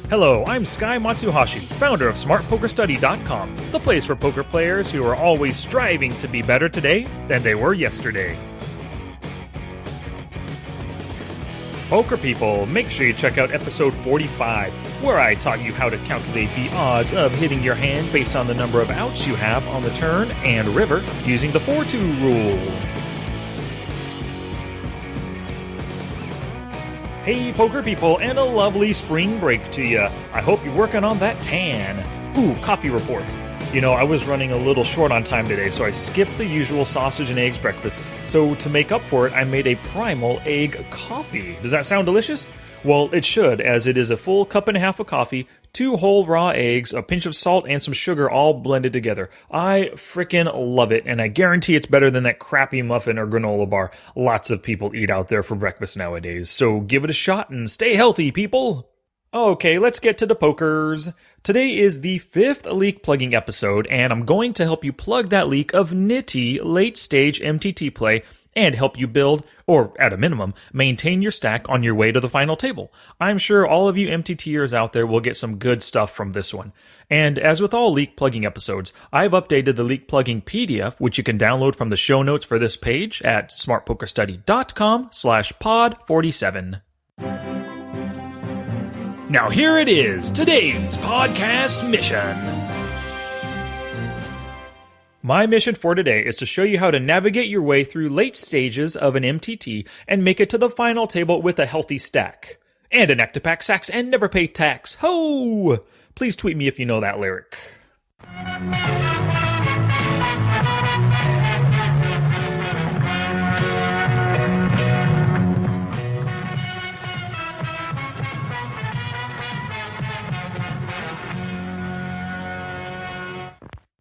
Hello, I'm Sky Matsuhashi, founder of SmartPokerStudy.com, the place for poker players who are always striving to be better today than they were yesterday. Poker people, make sure you check out episode 45, where I taught you how to calculate the odds of hitting your hand based on the number of outs you have on the turn and river using the 4-2 rule. Hey poker people, and a lovely spring break to you. I hope you're working on that tan. Ooh, coffee report. You know, I was running a little short on time today, so I skipped the usual sausage and eggs breakfast. So to make up for it, I made a primal egg coffee. Does that sound delicious? Well, it should, as it is a full cup and a half of coffee, 2 whole raw eggs, a pinch of salt, and some sugar all blended together. I frickin' love it, and I guarantee it's better than that crappy muffin or granola bar lots of people eat out there for breakfast nowadays. So give it a shot and stay healthy, people! Okay, let's get to the pokers. Today is the 5th leak plugging episode, and I'm going to help you plug that leak of Nitty late-stage MTT play and help you build, or at a minimum, maintain your stack on your way to the final table. I'm sure all of you MTTers out there will get some good stuff from this one. And as with all leak plugging episodes, I've updated the leak plugging PDF, which you can download from the show notes for this page at smartpokerstudy.com/pod47. Now here it is, today's podcast mission. My mission for today is to show you how to navigate your way through late stages of an MTT and make it to the final table with a healthy stack. And an act to pack sacks and never pay tax. Ho! Please tweet me if you know that lyric.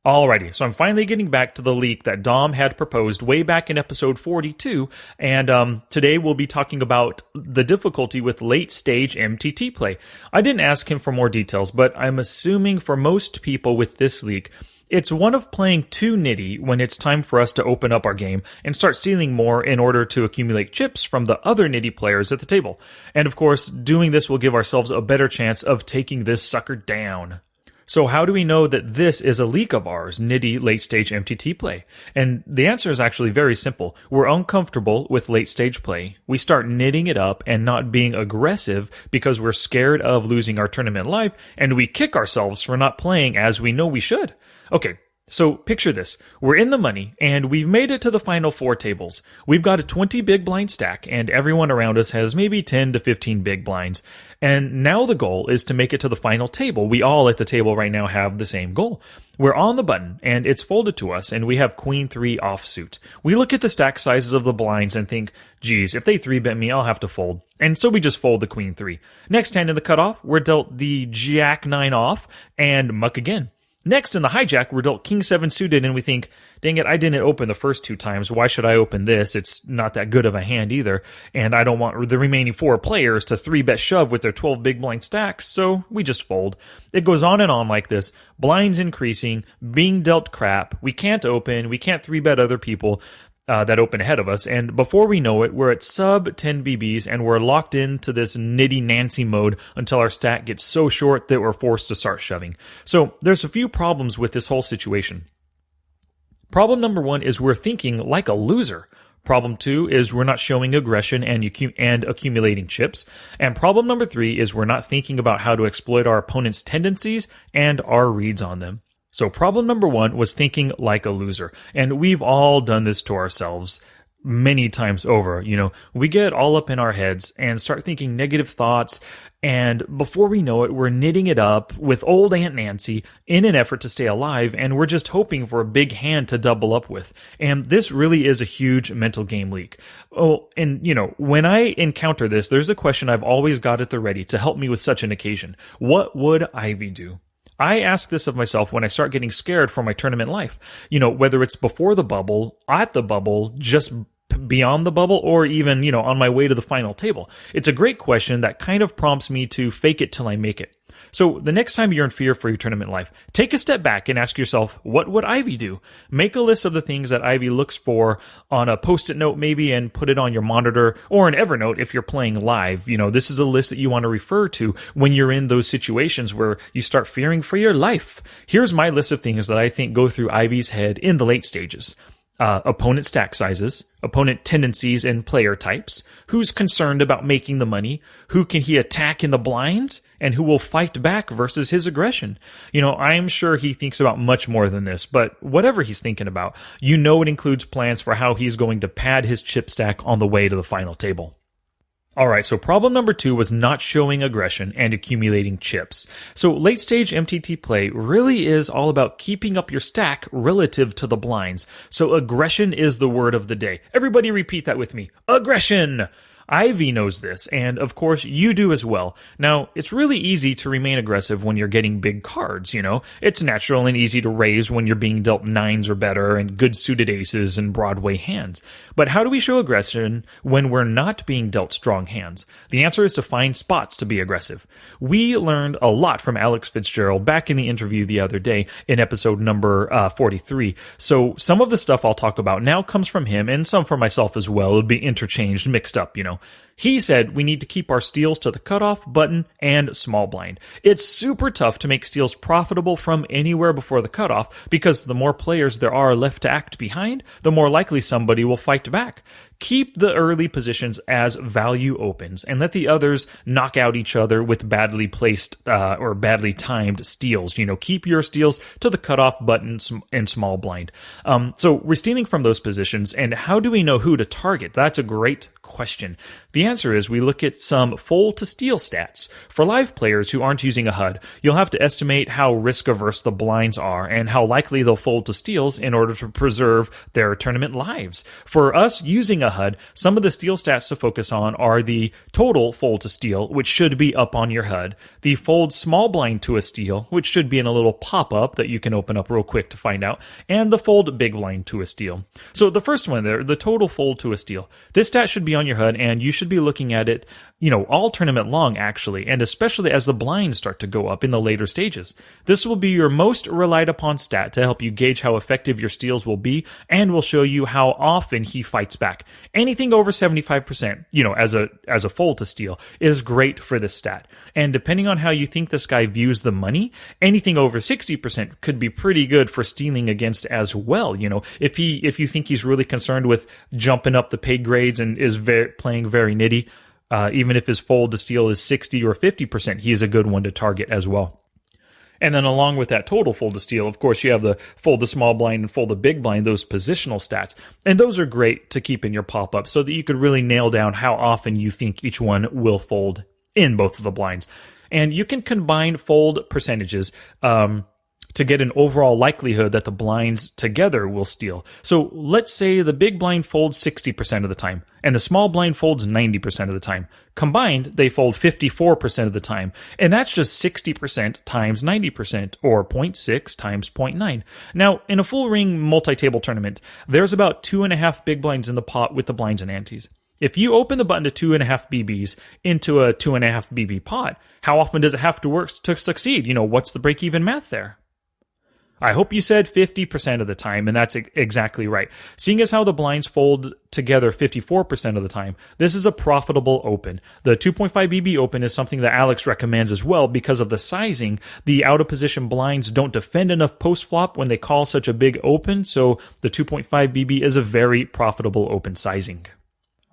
Alrighty, so I'm finally getting back to the leak that Dom had proposed way back in episode 42, and today we'll be talking about the difficulty with late-stage MTT play. I didn't ask him for more details, but I'm assuming for most people with this leak, it's one of playing too nitty when it's time for us to open up our game and start stealing more in order to accumulate chips from the other nitty players at the table. And of course, doing this will give ourselves a better chance of taking this sucker down. So how do we know that this is a leak of ours, nitty late-stage MTT play? And the answer is actually very simple. We're uncomfortable with late-stage play. We start knitting it up and not being aggressive because we're scared of losing our tournament life, and we kick ourselves for not playing as we know we should. Okay, so picture this. We're in the money, and we've made it to the final 4 tables. We've got a 20 big blind stack, and everyone around us has maybe 10 to 15 big blinds. And now the goal is to make it to the final table. We all at the table right now have the same goal. We're on the button, and it's folded to us, and we have Queen 3 offsuit. We look at the stack sizes of the blinds and think, geez, if they 3-bet me, I'll have to fold. And so we just fold the Queen 3. Next hand in the cutoff, we're dealt the Jack 9 off, and muck again. Next, in the hijack, we're dealt King 7 suited, and we think, dang it, I didn't open the first 2 times. Why should I open this? It's not that good of a hand either, and I don't want the remaining 4 players to 3-bet shove with their 12 big blind stacks, so we just fold. It goes on and on like this. Blinds increasing, being dealt crap. We can't open. We can't 3-bet other people that open ahead of us, and before we know it, we're at sub 10 BBs, and we're locked into this nitty Nancy mode until our stack gets so short that we're forced to start shoving. So there's a few problems with this whole situation. Problem number 1 is we're thinking like a loser. Problem 2 is we're not showing aggression and accumulating chips. And problem number 3 is we're not thinking about how to exploit our opponent's tendencies and our reads on them. So problem number 1 was thinking like a loser. And we've all done this to ourselves many times over. You know, we get all up in our heads and start thinking negative thoughts. And before we know it, we're knitting it up with old Aunt Nancy in an effort to stay alive. And we're just hoping for a big hand to double up with. And this really is a huge mental game leak. Oh, and you know, when I encounter this, there's a question I've always got at the ready to help me with such an occasion. What would Ivy do? I ask this of myself when I start getting scared for my tournament life. You know, whether it's before the bubble, at the bubble, just beyond the bubble, or even, you know, on my way to the final table. It's a great question that kind of prompts me to fake it till I make it. So the next time you're in fear for your tournament life, take a step back and ask yourself, what would Ivy do? Make a list of the things that Ivy looks for on a post-it note maybe and put it on your monitor or an Evernote if you're playing live. This is a list that you want to refer to when you're in those situations where you start fearing for your life. Here's my list of things that I think go through Ivy's head in the late stages. Opponent stack sizes, opponent tendencies and player types, who's concerned about making the money, who can he attack in the blinds, and who will fight back versus his aggression. I'm sure he thinks about much more than this, but whatever he's thinking about, it includes plans for how he's going to pad his chip stack on the way to the final table. Alright, so problem number 2 was not showing aggression and accumulating chips. So late stage MTT play really is all about keeping up your stack relative to the blinds. So aggression is the word of the day. Everybody repeat that with me. Aggression! Ivy knows this, and of course you do as well. Now, it's really easy to remain aggressive when you're getting big cards, It's natural and easy to raise when you're being dealt 9s or better and good suited aces and Broadway hands. But how do we show aggression when we're not being dealt strong hands? The answer is to find spots to be aggressive. We learned a lot from Alex Fitzgerald back in the interview the other day in episode number 43. So some of the stuff I'll talk about now comes from him and some from myself as well. It'll be interchanged, mixed up, He said we need to keep our steals to the cutoff, button, and small blind. It's super tough to make steals profitable from anywhere before the cutoff because the more players there are left to act behind, the more likely somebody will fight back. Keep the early positions as value opens and let the others knock out each other with badly placed or badly timed steals. Keep your steals to the cutoff, button, and small blind. So we're stealing from those positions, and how do we know who to target? That's a great question. The answer is we look at some fold to steal stats. For live players who aren't using a HUD, you'll have to estimate how risk averse the blinds are and how likely they'll fold to steals in order to preserve their tournament lives. For us using a HUD, some of the steal stats to focus on are the total fold to steal, which should be up on your HUD, the fold small blind to a steal, which should be in a little pop-up that you can open up real quick to find out, and the fold big blind to a steal. So the first one there, the total fold to a steal. This stat should be on your HUD, and you should be looking at it, all tournament long, actually, and especially as the blinds start to go up in the later stages. This will be your most relied upon stat to help you gauge how effective your steals will be, and will show you how often he fights back. Anything over 75%, as a fold to steal, is great for this stat. And depending on how you think this guy views the money, anything over 60% could be pretty good for stealing against as well. If you think he's really concerned with jumping up the pay grades and is playing very nitty, even if his fold to steal is 60 or 50%, he is a good one to target as well. And then along with that total fold to steal, of course, you have the fold the small blind and fold the big blind, those positional stats. And those are great to keep in your pop-up so that you could really nail down how often you think each one will fold in both of the blinds. And you can combine fold percentages to get an overall likelihood that the blinds together will steal. So let's say the big blind folds 60% of the time, and the small blind folds 90% of the time. Combined, they fold 54% of the time, and that's just 60% times 90%, or 0.6 times 0.9. Now, in a full ring multi-table tournament, there's about 2.5 big blinds in the pot with the blinds and antes. If you open the button to 2.5 BBs into a 2.5 BB pot, how often does it have to work to succeed? What's the break-even math there? I hope you said 50% of the time, and that's exactly right. Seeing as how the blinds fold together 54% of the time, this is a profitable open. The 2.5 BB open is something that Alex recommends as well because of the sizing. The out-of-position blinds don't defend enough post-flop when they call such a big open, so the 2.5 BB is a very profitable open sizing.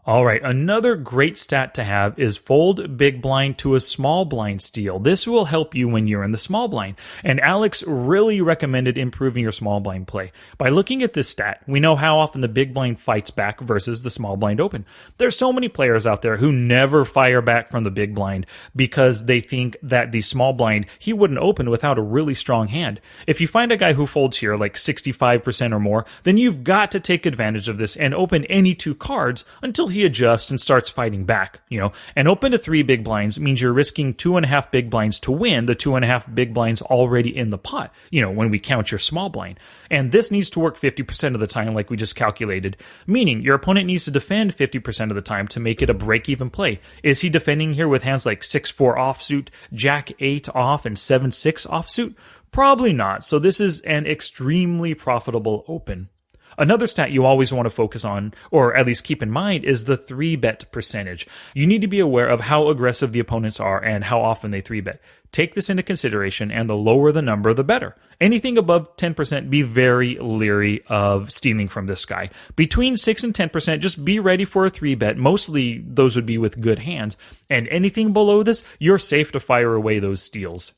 All right, another great stat to have is fold big blind to a small blind steal. This will help you when you're in the small blind. And Alex really recommended improving your small blind play. By looking at this stat, we know how often the big blind fights back versus the small blind open. There's so many players out there who never fire back from the big blind because they think that the small blind, he wouldn't open without a really strong hand. If you find a guy who folds here like 65% or more, then you've got to take advantage of this and open any two cards until he adjusts and starts fighting back, An open to 3 big blinds means you're risking 2.5 big blinds to win the 2.5 big blinds already in the pot, when we count your small blind. And this needs to work 50% of the time like we just calculated, meaning your opponent needs to defend 50% of the time to make it a break-even play. Is he defending here with hands like 6-4 offsuit, Jack-8 off, and 7-6 offsuit? Probably not, so this is an extremely profitable open. Another stat you always want to focus on, or at least keep in mind, is the 3-bet percentage. You need to be aware of how aggressive the opponents are and how often they 3-bet. Take this into consideration, and the lower the number, the better. Anything above 10%, be very leery of stealing from this guy. Between 6 and 10%, just be ready for a 3-bet. Mostly, those would be with good hands. And anything below this, you're safe to fire away those steals.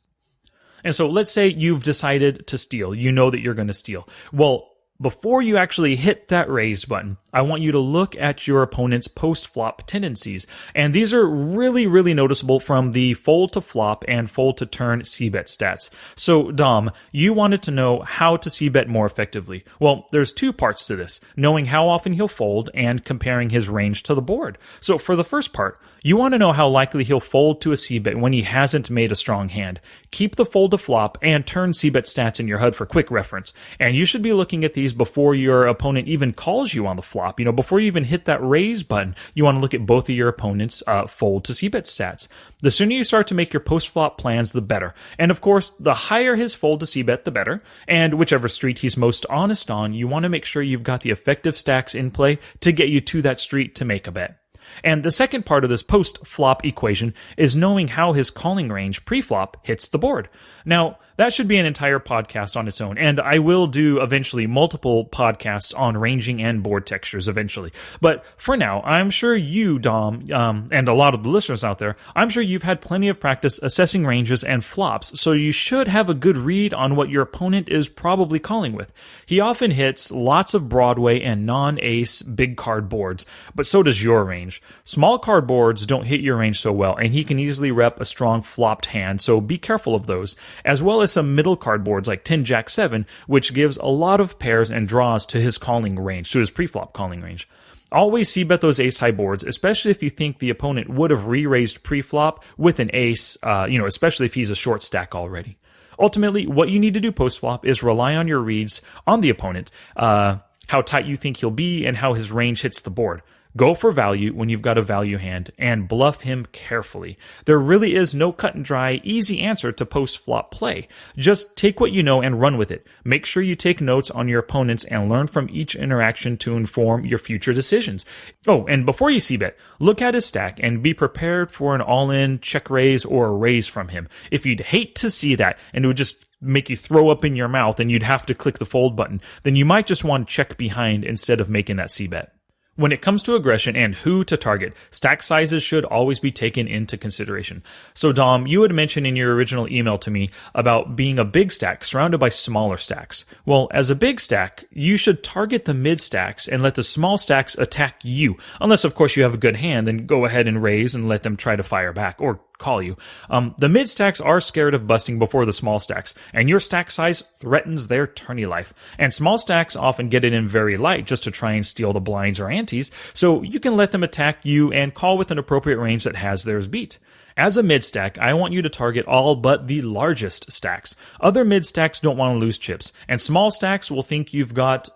And so let's say you've decided to steal. You know that you're going to steal. Well, before you actually hit that raise button, I want you to look at your opponent's post-flop tendencies. And these are really, really noticeable from the fold to flop and fold to turn Cbet stats. So, Dom, you wanted to know how to Cbet more effectively. Well, there's 2 parts to this, knowing how often he'll fold and comparing his range to the board. So for the first part, you want to know how likely he'll fold to a Cbet when he hasn't made a strong hand. Keep the fold to flop and turn Cbet stats in your HUD for quick reference. And you should be looking at these before your opponent even calls you on the flop. Before you even hit that raise button, you want to look at both of your opponent's fold to Cbet stats. The sooner you start to make your post-flop plans, the better. And of course, the higher his fold to Cbet, the better. And whichever street he's most honest on, you want to make sure you've got the effective stacks in play to get you to that street to make a bet. And the second part of this post-flop equation is knowing how his calling range pre-flop hits the board. Now, that should be an entire podcast on its own, and I will do eventually multiple podcasts on ranging and board textures eventually. But for now, I'm sure you, Dom, and a lot of the listeners out there, I'm sure you've had plenty of practice assessing ranges and flops, so you should have a good read on what your opponent is probably calling with. He often hits lots of Broadway and non-ace big card boards, but so does your range. Small card boards don't hit your range so well, and he can easily rep a strong flopped hand, so be careful of those, as well as some middle card boards like 10 Jack 7, which gives a lot of pairs and draws to his calling range, to his pre-flop calling range. Always Cbet those ace-high boards, especially if you think the opponent would have re-raised pre-flop with an ace, especially if he's a short stack already. Ultimately, what you need to do post-flop is rely on your reads on the opponent, how tight you think he'll be, and how his range hits the board. Go for value when you've got a value hand, and bluff him carefully. There really is no cut and dry, easy answer to post-flop play. Just take what you know and run with it. Make sure you take notes on your opponents and learn from each interaction to inform your future decisions. Oh, and before you Cbet, look at his stack and be prepared for an all-in, check raise, or a raise from him. If you'd hate to see that, and it would just make you throw up in your mouth and you'd have to click the fold button, then you might just want to check behind instead of making that Cbet. When it comes to aggression and who to target, stack sizes should always be taken into consideration. So Dom, you had mentioned in your original email to me about being a big stack surrounded by smaller stacks. Well, as a big stack, you should target the mid stacks and let the small stacks attack you. Unless, of course, you have a good hand, then go ahead and raise and let them try to fire back, or call you. The mid stacks are scared of busting before the small stacks, and your stack size threatens their tourney life. And small stacks often get it in very light just to try and steal the blinds or antes, so you can let them attack you and call with an appropriate range that has theirs beat. As a mid stack, I want you to target all but the largest stacks. Other mid stacks don't want to lose chips, and small stacks will think you've got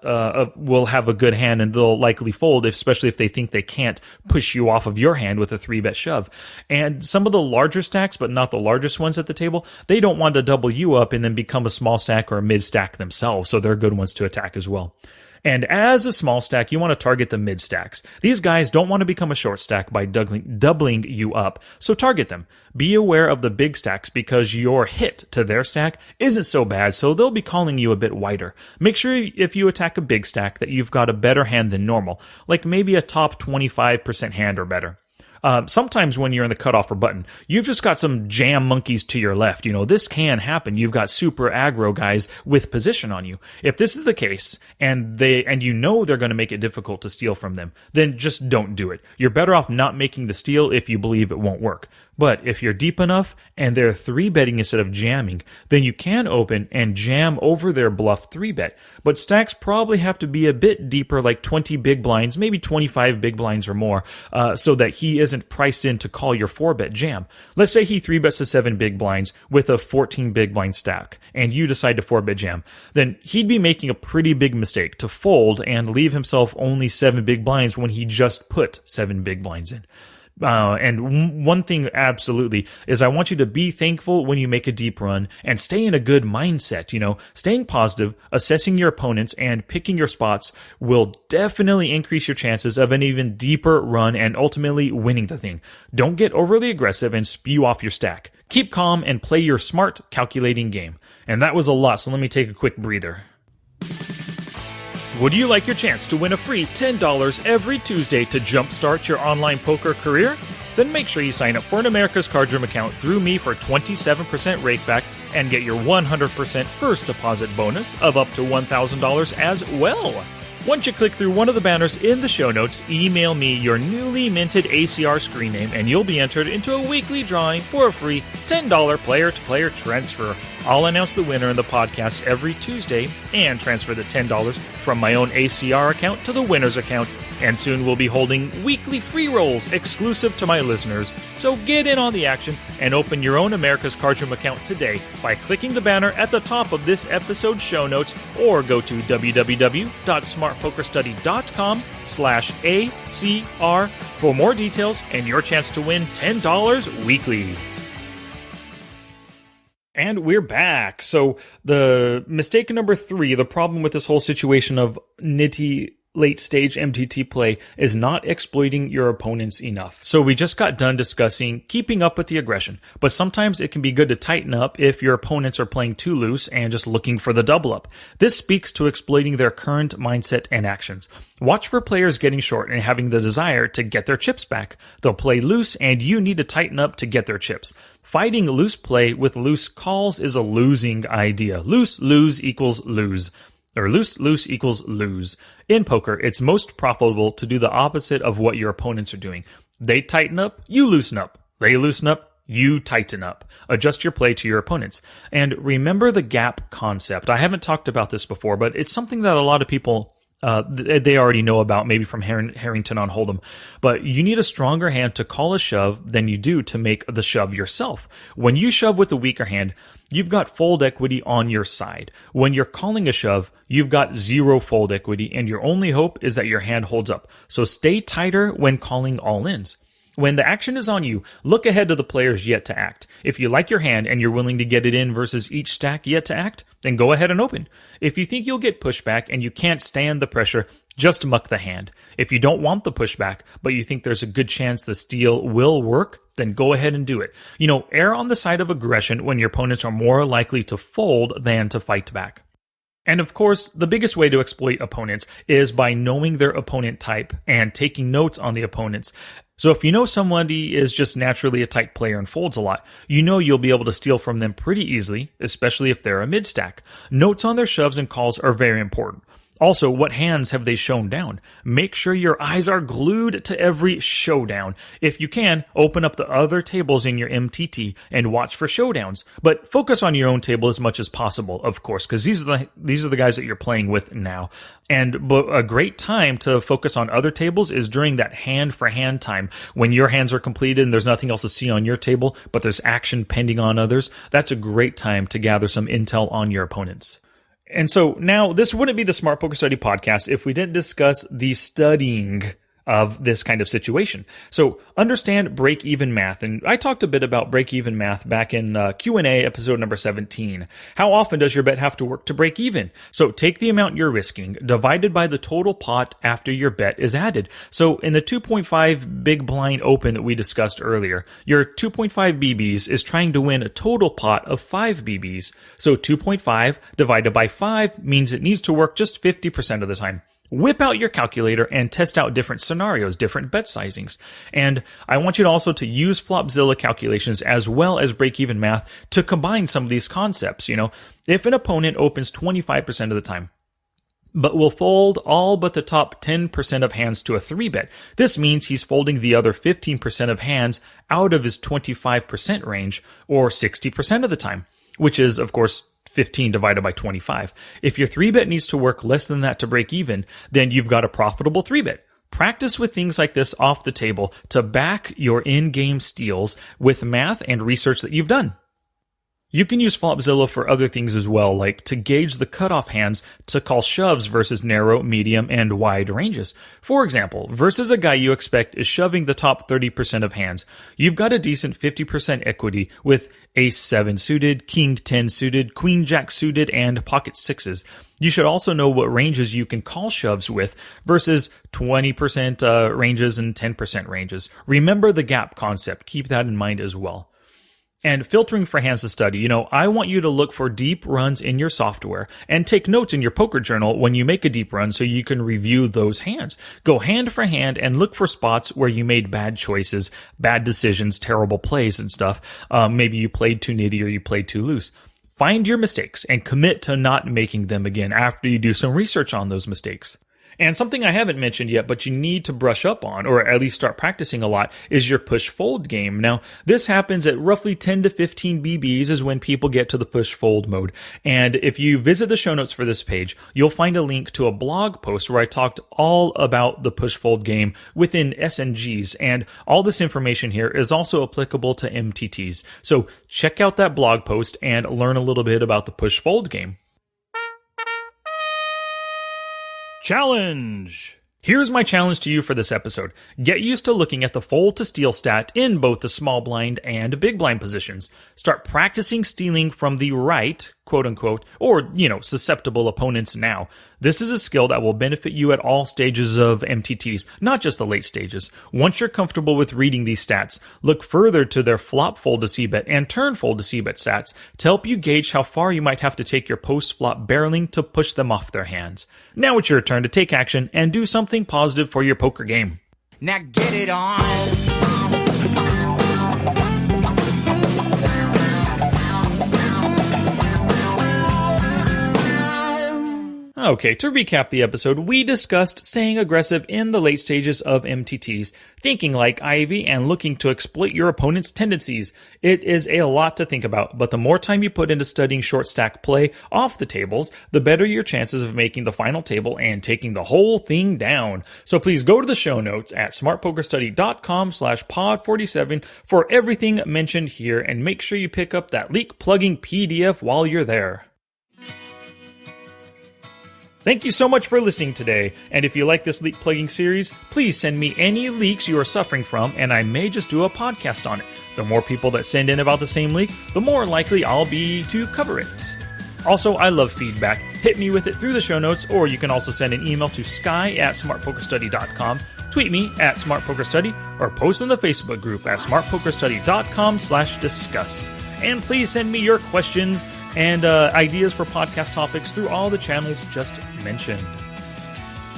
will have a good hand and they'll likely fold, especially if they think they can't push you off of your hand with a 3-bet shove. And some of the larger stacks, but not the largest ones at the table, they don't want to double you up and then become a small stack or a mid stack themselves, so they're good ones to attack as well. And as a small stack, you want to target the mid stacks. These guys don't want to become a short stack by doubling you up, so target them. Be aware of the big stacks because your hit to their stack isn't so bad, so they'll be calling you a bit wider. Make sure if you attack a big stack that you've got a better hand than normal, like maybe a top 25% hand or better. Sometimes when you're in the cutoff or button, you've just got some jam monkeys to your left. This can happen. You've got super aggro guys with position on you. If this is the case, and they're going to make it difficult to steal from them, then just don't do it. You're better off not making the steal if you believe it won't work. But if you're deep enough and they're 3-betting instead of jamming, then you can open and jam over their bluff 3-bet. But stacks probably have to be a bit deeper, like 20 big blinds, maybe 25 big blinds or more, so that he isn't priced in to call your 4-bet jam. Let's say he 3-bets to 7 big blinds with a 14 big blind stack, and you decide to 4-bet jam. Then he'd be making a pretty big mistake to fold and leave himself only 7 big blinds when he just put 7 big blinds in. And one thing absolutely is I want you to be thankful when you make a deep run and stay in a good mindset. Staying positive, assessing your opponents, and picking your spots will definitely increase your chances of an even deeper run and ultimately winning the thing. Don't get overly aggressive and spew off your stack. Keep calm and play your smart, calculating game. And that was a lot, so let me take a quick breather. Would you like your chance to win a free $10 every Tuesday to jumpstart your online poker career? Then make sure you sign up for an America's Card Room account through me for 27% rakeback and get your 100% first deposit bonus of up to $1,000 as well. Once you click through one of the banners in the show notes, email me your newly minted ACR screen name and you'll be entered into a weekly drawing for a free $10 player-to-player transfer. I'll announce the winner in the podcast every Tuesday and transfer the $10 from my own ACR account to the winner's account. And soon we'll be holding weekly free rolls exclusive to my listeners. So get in on the action and open your own America's Card Room account today by clicking the banner at the top of this episode's show notes or go to www.smartpokerstudy.com/ACR for more details and your chance to win $10 weekly. And we're back. So the mistake number 3, the problem with this whole situation of Nitty late stage MTT play is not exploiting your opponents enough. So we just got done discussing keeping up with the aggression, but sometimes it can be good to tighten up if your opponents are playing too loose and just looking for the double up. This speaks to exploiting their current mindset and actions. Watch for players getting short and having the desire to get their chips back. They'll play loose and you need to tighten up to get their chips. Fighting loose play with loose calls is a losing idea. Lose equals lose. Or lose equals lose. In poker, it's most profitable to do the opposite of what your opponents are doing. They tighten up, you loosen up. They loosen up, you tighten up. Adjust your play to your opponents. And remember the gap concept. I haven't talked about this before, but it's something that a lot of people they already know about, maybe from Harrington on Hold'em. But you need a stronger hand to call a shove than you do to make the shove yourself. When you shove with a weaker hand, you've got fold equity on your side. When you're calling a shove, you've got 0 fold equity, and your only hope is that your hand holds up. So stay tighter when calling all-ins. When the action is on you, look ahead to the players yet to act. If you like your hand and you're willing to get it in versus each stack yet to act, then go ahead and open. If you think you'll get pushback and you can't stand the pressure, just muck the hand. If you don't want the pushback, but you think there's a good chance the steal will work, then go ahead and do it. Err on the side of aggression when your opponents are more likely to fold than to fight back. And of course, the biggest way to exploit opponents is by knowing their opponent type and taking notes on the opponents. So if you know somebody is just naturally a tight player and folds a lot, you'll be able to steal from them pretty easily, especially if they're a mid-stack. Notes on their shoves and calls are very important. Also, what hands have they shown down? Make sure your eyes are glued to every showdown. If you can, open up the other tables in your MTT and watch for showdowns. But focus on your own table as much as possible, of course, because these are the guys that you're playing with now. And a great time to focus on other tables is during that hand-for-hand time, when your hands are completed and there's nothing else to see on your table, but there's action pending on others. That's a great time to gather some intel on your opponents. And so now this wouldn't be the Smart Poker Study podcast if we didn't discuss the studying of this kind of situation. So understand break-even math. And I talked a bit about break-even math back in Q&A episode number 17. How often does your bet have to work to break even? So take the amount you're risking divided by the total pot after your bet is added. So in the 2.5 big blind open that we discussed earlier, your 2.5 BBs is trying to win a total pot of 5 BBs. So 2.5 divided by 5 means it needs to work just 50% of the time. Whip out your calculator and test out different scenarios, different bet sizings. And I want you to also to use Flopzilla calculations as well as break-even math to combine some of these concepts. If an opponent opens 25% of the time, but will fold all but the top 10% of hands to a 3-bet. This means he's folding the other 15% of hands out of his 25% range, or 60% of the time, which is, of course, 15 divided by 25. If your 3-bet needs to work less than that to break even, then you've got a profitable 3-bet. Practice with things like this off the table to back your in-game steals with math and research that you've done. You can use Flopzilla for other things as well, like to gauge the cutoff hands to call shoves versus narrow, medium, and wide ranges. For example, versus a guy you expect is shoving the top 30% of hands, you've got a decent 50% equity with Ace 7 suited, King 10 suited, Queen Jack suited, and Pocket 6s. You should also know what ranges you can call shoves with versus 20% ranges and 10% ranges. Remember the gap concept. Keep that in mind as well. And filtering for hands to study, I want you to look for deep runs in your software and take notes in your poker journal when you make a deep run so you can review those hands. Go hand for hand and look for spots where you made bad choices, bad decisions, terrible plays and stuff. Maybe you played too nitty or you played too loose. Find your mistakes and commit to not making them again after you do some research on those mistakes. And something I haven't mentioned yet, but you need to brush up on, or at least start practicing a lot, is your push-fold game. Now, this happens at roughly 10 to 15 BBs is when people get to the push-fold mode. And if you visit the show notes for this page, you'll find a link to a blog post where I talked all about the push-fold game within SNGs. And all this information here is also applicable to MTTs. So check out that blog post and learn a little bit about the push-fold game. Challenge! Here's my challenge to you for this episode. Get used to looking at the fold to steal stat in both the small blind and big blind positions. Start practicing stealing from the right, quote unquote, or, susceptible opponents now. This is a skill that will benefit you at all stages of MTTs, not just the late stages. Once you're comfortable with reading these stats, look further to their flop fold to Cbet and turn fold to Cbet stats to help you gauge how far you might have to take your post-flop barreling to push them off their hands. Now it's your turn to take action and do something positive for your poker game. Now get it on! Okay, to recap the episode, we discussed staying aggressive in the late stages of MTTs, thinking like Ivy and looking to exploit your opponent's tendencies. It is a lot to think about, but the more time you put into studying short stack play off the tables, the better your chances of making the final table and taking the whole thing down. So please go to the show notes at smartpokerstudy.com/pod47 for everything mentioned here, and make sure you pick up that leak plugging PDF while you're there. Thank you so much for listening today, and if you like this leak plugging series, please send me any leaks you are suffering from, and I may just do a podcast on it. The more people that send in about the same leak, the more likely I'll be to cover it. Also, I love feedback. Hit me with it through the show notes, or you can also send an email to sky@smartpokerstudy.com, tweet me at smartpokerstudy, or post in the Facebook group at smartpokerstudy.com/discuss. And please send me your questions and ideas for podcast topics through all the channels just mentioned.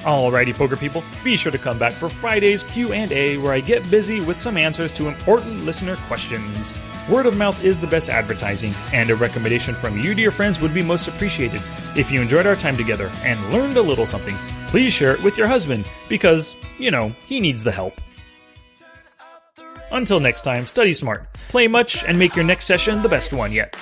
Alrighty, poker people, be sure to come back for Friday's Q&A, where I get busy with some answers to important listener questions. Word of mouth is the best advertising, and a recommendation from you to your friends would be most appreciated. If you enjoyed our time together and learned a little something, please share it with your husband, because, he needs the help. Until next time, study smart, play much, and make your next session the best one yet.